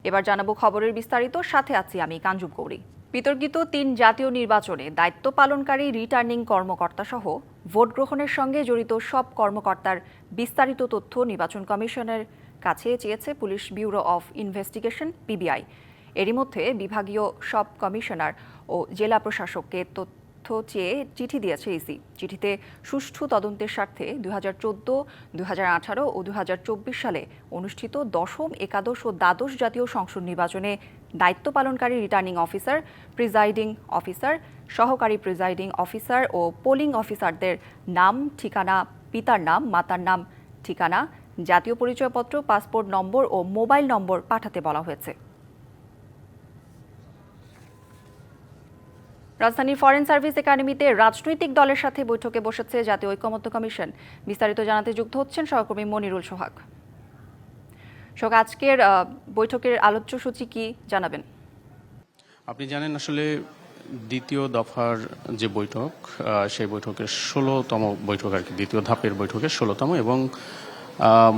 এবার জানাবো খবরের বিস্তারিত, সাথে আছি আমি কাঞ্জুম কৌরি। বিতর্কিত ৩ জাতীয় নির্বাচনে দায়িত্ব পালনকারী রিটার্নিং কর্মকর্তা সহ ভোট গ্রহণের সঙ্গে জড়িত সব কর্মকর্তার বিস্তারিত তথ্য নির্বাচন কমিশনের কাছে চেয়েছে police bureau of investigation PBI. এরই মধ্যে বিভাগীয় সব কমিশনার ও জেলা প্রশাসককে তথ্য চেয়ে চিঠি দিয়েছে ইসি। চিঠিতে সুষ্ঠু তদন্তের স্বার্থে 2014, 2018 ও 2024 সালে অনুষ্ঠিত দশম, একাদশ ও দ্বাদশ জাতীয় সংসদ নির্বাচনে দায়িত্ব পালনকারী রিটার্নিং অফিসার, প্রিজাইডিং অফিসার, সহকারী প্রিজাইডিং অফিসার ও পোলিং অফিসারদের নাম, ঠিকানা, পিতার নাম, মাতার নাম, ঠিকানা, জাতীয় পরিচয়পত্র, পাসপোর্ট নম্বর ও মোবাইল নম্বর পাঠাতে বলা হয়েছে। রাজধানীর ফরেন সার্ভিস একাডেমিতে রাজনৈতিক দলের সাথে বৈঠকে বসেছে জাতীয় ঐকমত্য কমিশন। বিস্তারিত জানাতে যুক্ত হচ্ছেন সহকর্মী মনিরুল সোহাগ। আজকের বৈঠকের আলোচ্য সূচি কি জানাবেন? আপনি জানেন আসলে দ্বিতীয় দফার যে বৈঠক, সেই বৈঠকের 16তম বৈঠক আর কি, দ্বিতীয় ধাপের বৈঠকের 16তম, এবং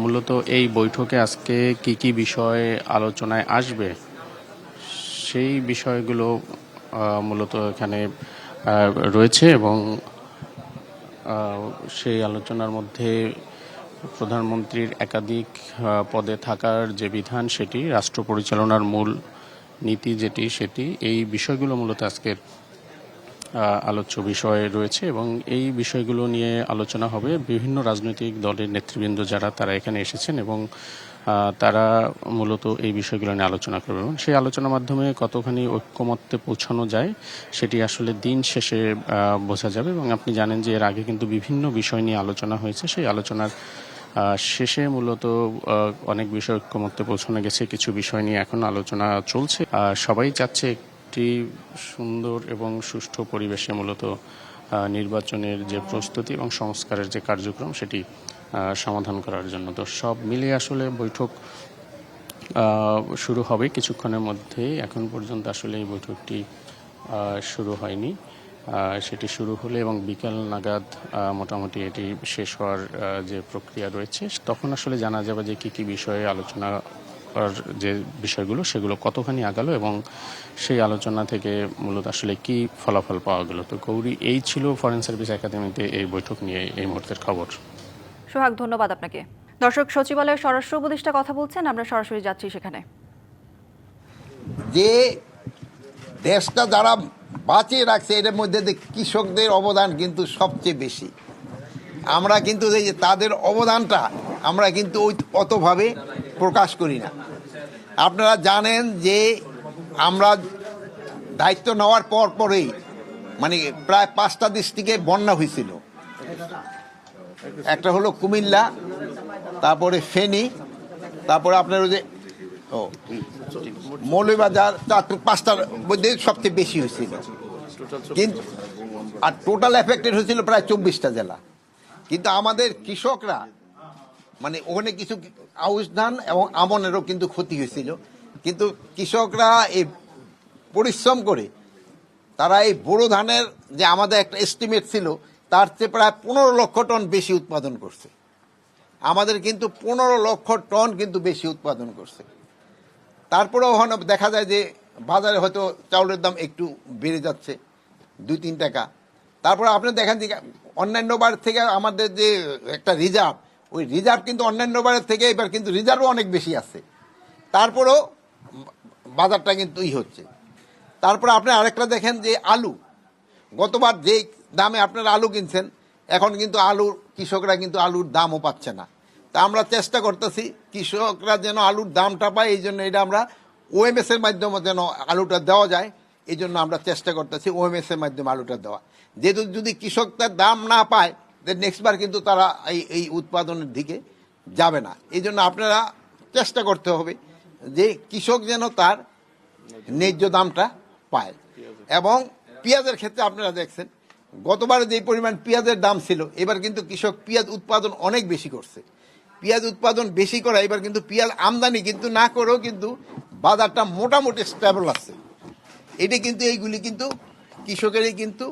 মূলত এই বৈঠকে আজকে কি কি বিষয় আলোচনায় আসবে সেই বিষয়গুলো মূলত এখানে রয়েছে। এবং সেই আলোচনার মধ্যে প্রধানমন্ত্রীর একাধিক পদে থাকার যে বিধান, সেটি রাষ্ট্র পরিচালনার মূল নীতি যেটি, সেটি, এই বিষয়গুলো মূলত আজকের আলোচ্য বিষয় রয়েছে। এবং এই বিষয়গুলো নিয়ে আলোচনা হবে। বিভিন্ন রাজনৈতিক দলের নেতৃবৃন্দ যারা, তারা এখানে এসেছেন এবং তারা মূলত এই বিষয়গুলো নিয়ে আলোচনা করবে। এবং সেই আলোচনার মাধ্যমে কতখানি ঐক্যমত্যে পৌঁছানো যায় সেটি আসলে দিন শেষে বোঝা যাবে। এবং আপনি জানেন যে এর আগে কিন্তু বিভিন্ন বিষয় নিয়ে আলোচনা হয়েছে। সেই আলোচনার শেষে মূলত অনেক বিষয় ঐক্যমত্যে পৌঁছানো গেছে, কিছু বিষয় নিয়ে এখন আলোচনা চলছে। সবাই চাচ্ছে একটি সুন্দর এবং সুষ্ঠু পরিবেশে মূলত নির্বাচনের যে প্রস্তুতি এবং সংস্কারের যে কার্যক্রম, সেটি সমাধান করার জন্য। তো সব মিলিয়ে আসলে বৈঠক শুরু হবে কিছুক্ষণের মধ্যেই। এখন পর্যন্ত আসলে এই বৈঠকটি শুরু হয়নি। সেটি শুরু হলে এবং বিকেল নাগাদ মোটামুটি এটি শেষ হওয়ার যে প্রক্রিয়া রয়েছে, তখন আসলে জানা যাবে যে কী কী বিষয়ে আলোচনা আর যে বিষয়গুলো, সেগুলো কতখানি আগালো এবং সেই আলোচনা থেকে মূলত আসলে কি ফলাফল পাওয়া গেল। তো গৌরী, এই ছিল ফরেন সার্ভিস একাডেমিতে এই বৈঠক নিয়ে এই মুহূর্তের খবর। সোহাগ, ধন্যবাদ আপনাকে। দর্শক, সচিবালয়ের স্বরাষ্ট্র উপদেষ্টা কথা বলছেন, আমরা সরাসরি যাচ্ছি সেখানে। যে দেশটা যারা বাঁচিয়ে রাখছে, এর মধ্যে কৃষকদের অবদান কিন্তু সবচেয়ে বেশি। আমরা কিন্তু এই যে তাদের অবদানটা আমরা কিন্তু অতভাবে প্রকাশ করি না। আপনারা জানেন যে আমরা দায়িত্ব নেওয়ার পরেই মানে প্রায় 5টা ডিস্ট্রিক্টে বন্যা হয়েছিল। একটা হলো কুমিল্লা, তারপরে ফেনী, তারপরে আপনার ওই যে মৌলভীবাজার, 5টার মধ্যে সবচেয়ে বেশি হয়েছিল। কিন্তু আর টোটাল এফেক্টেড হয়েছিল প্রায় 24টা জেলা। কিন্তু আমাদের কৃষকরা মানে ওখানে কিছু আউশ ধান এবং আমনেরও কিন্তু ক্ষতি হয়েছিল। কিন্তু কৃষকরা এই পরিশ্রম করে তারা এই বোরো ধানের যে আমাদের একটা এস্টিমেট ছিল, তার চেয়ে প্রায় 15 লক্ষ টন বেশি উৎপাদন করছে। আমাদের কিন্তু 15 লক্ষ টন কিন্তু বেশি উৎপাদন করছে। তারপরেও দেখা যায় যে বাজারে হয়তো চাউলের দাম একটু বেড়ে যাচ্ছে 2-3 টাকা। তারপরে আপনি দেখেন যে অন্যান্য বার থেকে আমাদের যে একটা রিজার্ভ, ওই রিজার্ভ কিন্তু অন্যান্য বারের থেকে এবার কিন্তু রিজার্ভও অনেক বেশি আছে। তারপরেও বাজারটা কিন্তু হচ্ছে। তারপরে আপনি আরেকটা দেখেন যে আলু, গতবার যেই দামে আপনারা আলু কিনছেন, এখন কিন্তু কৃষকরা কিন্তু আলুর দামও পাচ্ছে না। তা আমরা চেষ্টা করতেছি কৃষকরা যেন আলুর দামটা পায়, এই জন্য এটা আমরা ওএমএস এর মাধ্যমে যেন আলুটা দেওয়া যায়, এই জন্য আমরা চেষ্টা করতেছি ওএমএস এর মাধ্যমে আলুটা দেওয়া। যেহেতু যদি কৃষক তার দাম না পায়, নেক্সট বার কিন্তু তারা এই উৎপাদনের দিকে যাবে না। এই জন্য আপনারা চেষ্টা করতে হবে যে কৃষক যেন তার ন্যায্য দামটা পায়। এবং পেঁয়াজের ক্ষেত্রে আপনারা দেখছেন গতবারে যে পরিমাণ পেঁয়াজের দাম ছিল, এবার কিন্তু কৃষক পেঁয়াজ উৎপাদন অনেক বেশি করছে। পেঁয়াজ উৎপাদন বেশি করা, এবার কিন্তু পেঁয়াজ আমদানি কিন্তু না করেও কিন্তু বাজারটা মোটামুটি স্টেবল আছে। এটি কিন্তু এইগুলি কিন্তু কৃষকেরই কিন্তু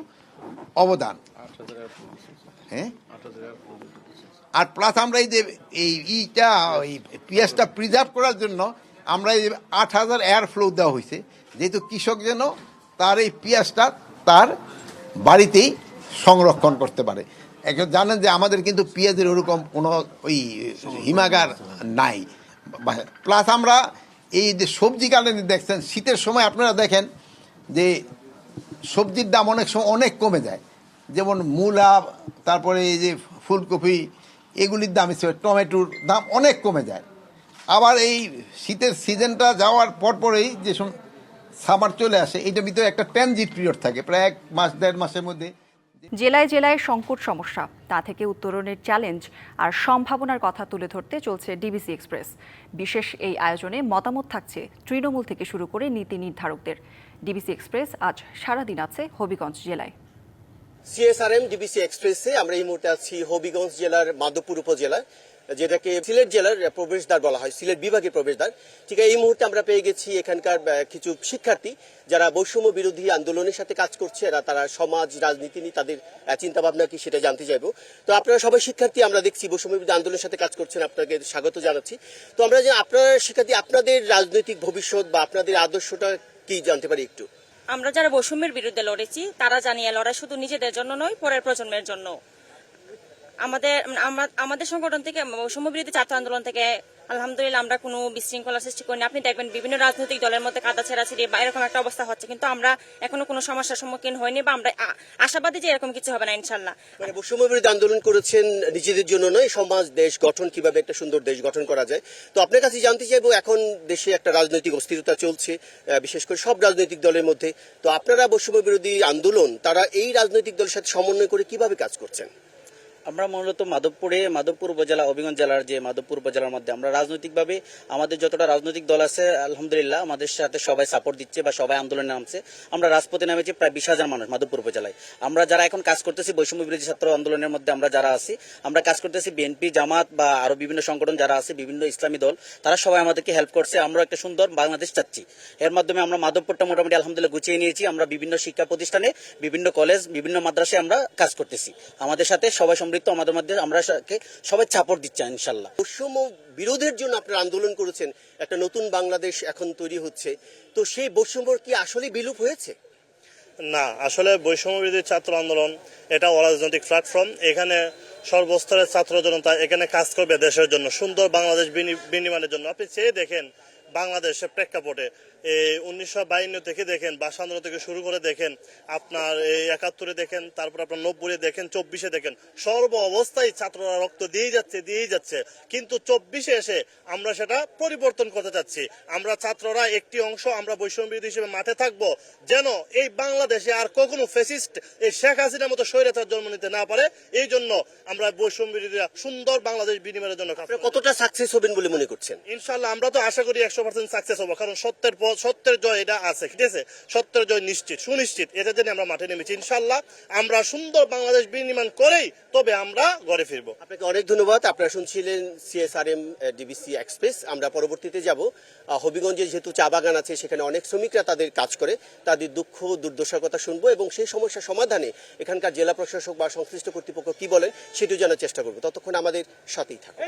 অবদান। হ্যাঁ, আর প্লাস আমরা এই যে পেঁয়াজটা প্রিজার্ভ করার জন্য আমরা এই 8,000 এয়ার ফ্লো দেওয়া হয়েছে, যেহেতু কৃষক যেন তার এই পেঁয়াজটা তার বাড়িতেই সংরক্ষণ করতে পারে। এখন জানেন যে আমাদের কিন্তু পেঁয়াজের ওরকম কোনো ওই হিমাগার নাই। প্লাস আমরা এই যে সবজি কালেন্ডার দেখছেন, শীতের সময় আপনারা দেখেন যে সবজির দাম অনেক সময় অনেক কমে যায়, যেমন মূলা, তারপরে এই যে ফুলকপি, এগুলির দাম হিসেবে টমেটোর দাম অনেক কমে যায়। আবার এই শীতের সিজনটা যাওয়ার পরপরেই যে সামার চলে আসে, এইটার ভিতরে একটা ট্রানজিট পিরিয়ড থাকে প্রায় 1 মাস 1.5 মাসের মধ্যে। জেলায় জেলায় সংকট সমস্যা, তা থেকে উত্তরণের চ্যালেঞ্জ আর সম্ভাবনার কথা তুলে ধরতে চলছে ডিবিসি এক্সপ্রেস। বিশেষ এই আয়োজনে মতামত থাকছে তৃণমূল থেকে শুরু করে নীতি নির্ধারকদের। ডিবিসি এক্সপ্রেস আজ সারাদিন আছে হবিগঞ্জ জেলায়। সিএসআরএম ডিবিসি এক্সপ্রেসে আমরা এই মুহূর্তে আছি হবিগঞ্জ জেলার মাধবপুর উপজেলায়, যেটাকে সিলেট জেলার প্রবেশদ্বার বলা হয়, সিলেট বিভাগের প্রবেশদ্বার। ঠিক এই মুহূর্তে আমরা পেয়ে গেছি এখানকার কিছু শিক্ষার্থী যারা বৈষম্য বিরোধী আন্দোলনের সাথে কাজ করছে। তারা সমাজ রাজনীতি নিয়ে তাদের চিন্তা ভাবনা কি সেটা জানতে চাইবো। তো আপনারা সবাই শিক্ষার্থী, আমরা দেখছি বৈষম্য বিরোধী আন্দোলনের সাথে কাজ করছেন, আপনাকে স্বাগত জানাচ্ছি। তো আমরা যে আপনারা শিক্ষার্থী, আপনাদের রাজনৈতিক ভবিষ্যৎ বা আপনাদের আদর্শটা কি জানতে পারি একটু? আমরা যারা বৈষম্যের বিরুদ্ধে লড়েছি তারা জানিয়ে লড়াই শুধু নিজেদের জন্য নয়, পরের প্রজন্মের জন্য। আমাদের সংগঠন থেকে, বৈষম্য বিরোধী ছাত্র আন্দোলন থেকে আলহামদুলিল্লাহ আমরা কোনো বিশৃঙ্খলা সৃষ্টি করিনি। আপনি দেখবেন বিভিন্ন রাজনৈতিক দলের মধ্যে কাদা ছেঁড়াছিড়ি বা এরকম একটা অবস্থা হচ্ছে, কিন্তু আমরা এখনো কোনো সমস্যার সম্মুখীন হয়নি বা আমরা আশাবাদী যে এরকম কিছু হবে না ইনশাল্লাহ। মানে বৈষম্য বিরোধী আন্দোলন করেছেন নিজেদের জন্য নয়, সমাজ দেশ গঠন, কিভাবে একটা সুন্দর দেশ গঠন করা যায়। তো আপনার কাছে জানতে চাইবো, এখন দেশে একটা রাজনৈতিক অস্থিরতা চলছে, বিশেষ করে সব রাজনৈতিক দলের মধ্যে। তো আপনারা বৈষম্য বিরোধী আন্দোলন, তারা এই রাজনৈতিক দলের সাথে সমন্বয় করে কিভাবে কাজ করছেন? আমরা মূলত মাধবপুর উপজেলা, হবিগঞ্জ জেলার যে মাধবপুর উপজেলার মধ্যে আমরা রাজনৈতিকভাবে আমাদের যতটা রাজনৈতিক দল আছে আলহামদুলিল্লাহ আমাদের সাথে সবাই সাপোর্ট দিচ্ছে বা সবাই আন্দোলনে নামছে। আমরা রাজপথে নামেছি প্রায় 20,000 মানুষ মাধবপুর উপজেলায়। আমরা যারা এখন কাজ করতেছি বৈষম্য বিরোধী ছাত্র আন্দোলনের মধ্যে আমরা যারা আছি, আমরা কাজ করতেছি বিএনপি, জামাত বা আরো বিভিন্ন সংগঠন যারা আছে, বিভিন্ন ইসলামী দল, তারা সবাই আমাদেরকে হেল্প করছে। আমরা একটা সুন্দর বাংলাদেশ চাচ্ছি। এর মাধ্যমে আমরা মাধবপুরটা মোটামুটি আলহামদুলিল্লাহ গুছিয়ে নিয়েছি। আমরা বিভিন্ন শিক্ষা প্রতিষ্ঠানে, বিভিন্ন কলেজ, বিভিন্ন মাদ্রাসায় আমরা কাজ করতেছি। আমাদের সাথে সবাই সম্পৃক্ত, আমাদের মধ্যে আমরা সবাই সাপোর্ট দিচ্ছি ইনশাল্লাহ। বৈষম্য বিরোধের জন্য আপনারা আন্দোলন করেছেন, একটা নতুন বাংলাদেশ এখন তৈরি হচ্ছে। তো সেই বৈষম্য কি আসলে বিলুপ হয়েছে? না, আসলে বৈষম্য বিরোধী ছাত্র আন্দোলন এটা অরাজনৈতিক প্ল্যাটফর্ম। এখানে সর্বস্তরের ছাত্র জনতা এখানে কাজ করবে দেশের জন্য, সুন্দর বাংলাদেশ বিনির্মাণের জন্য। আপনি চেয়ে দেখেন বাংলাদেশের প্রেক্ষাপটে 1952 থেকে দেখেন, ভাষা আন্দোলন থেকে শুরু করে দেখেন, আপনার 71-এ দেখেন, তারপর আপনার 90-এ দেখেন, 24-এ দেখেন, সর্ব অবস্থায় ছাত্ররা রক্ত দিয়েই যাচ্ছে। কিন্তু 24-এ এসে আমরা সেটা পরিবর্তন করতে চাচ্ছি। আমরা ছাত্ররা একটি অংশ, আমরা বৈষম্য বিরোধী হিসেবে মাঠে থাকবো, যেন এই বাংলাদেশে আর কখনো ফ্যাসিস্ট এই শেখ হাসিনার মতো স্বৈরাচার জন্ম নিতে না পারে। এই জন্য আমরা বৈষম্য বিরোধীরা সুন্দর বাংলাদেশ বিনিময়ের জন্য কতটা সাকসেস হবেন বলে মনে করছেন? ইনশাল্লাহ আমরা তো আশা করি 100% সাকসেস হবো, কারণ সত্যের জয় এটা আছে, ঠিক আছে? সত্যের জয় নিশ্চিত, সুনিশ্চিত। এটার জন্য আমরা মাঠে নেমেছি। ইনশাল্লাহ আমরা সুন্দর বাংলাদেশ বিনির্মাণ করেই তবে আমরা ঘরে ফিরবো। আপনাকে অনেক ধন্যবাদ। আপনারা শুনছিলেন সিএসআরএম ডিবিসি এক্সপ্রেস। আমরা পরবর্তীতে যাব হবিগঞ্জে, যেহেতু চা বাগান আছে, সেখানে অনেক শ্রমিকরা তাদের কাজ করে, তাদের দুঃখ দুর্দশার কথা শুনবো এবং সেই সমস্যা সমাধানে এখানকার জেলা প্রশাসক বা সংশ্লিষ্ট কর্তৃপক্ষ কি বলেন সেটিও জানার চেষ্টা করবো। ততক্ষণ আমাদের সাথেই থাকুন।